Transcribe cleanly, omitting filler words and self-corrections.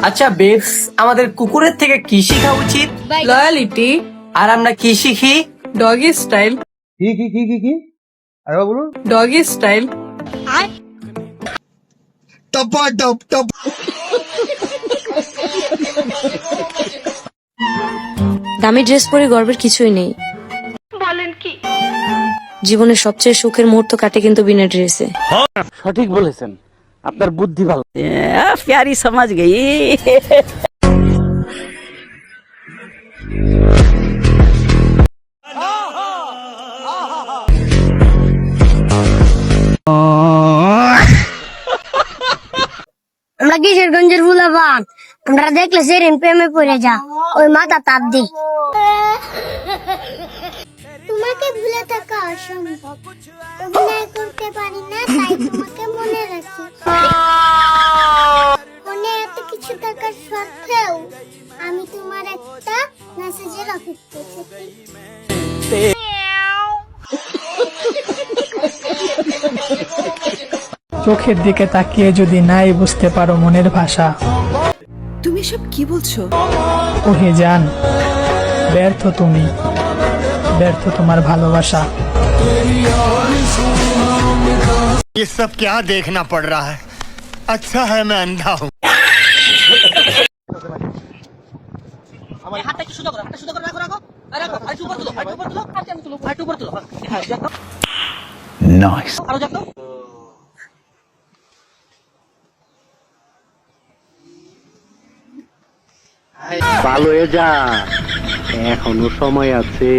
আচ্ছা বেবস, আমাদের কুকুরের থেকে কি শেখা উচিত? লয়ালিটি। আর আমরা কি শিখি? Doggy style. কি আরে বলুন। Doggy style. দামি ড্রেস পরে গর্বের কিছুই নেই। বলেন কি? জীবনের সবচেয়ে সুখের মুহূর্ত কাটে কিন্তু বিনা ড্রেসে। সঠিক বলেছেন, আপনার বুদ্ধি ভালো। प्यारी समझ गई। আমরা কিশোরগঞ্জের ফুলাবান, আমরা দেখলে সেরেন প্রেমে পড়ে যা, ওই মাথা তাপ দি। তোমাকে ভুলে থাকা অসম্ভব, অভিনয় করতে পারি না তাই তোমাকে মনে রাখি। মনে এত কিছু থাকার সত্ত্বেও আমি তোমার একটা মেসেজের অপেক্ষায় থাকি। চোখের দিকে তাকিয়ে যদি নাই বুঝতে পারো মনের ভাষা, তুমি সব কি বলছো? ওহে জান, ব্যর্থ তুমি, ব্যর্থ তোমার ভালোবাসা। ये सब क्या देखना पड़ रहा है? अच्छा है मैं अंधा हूँ। নাইস। ভালো হয়ে যা, এখনো সময় আছে।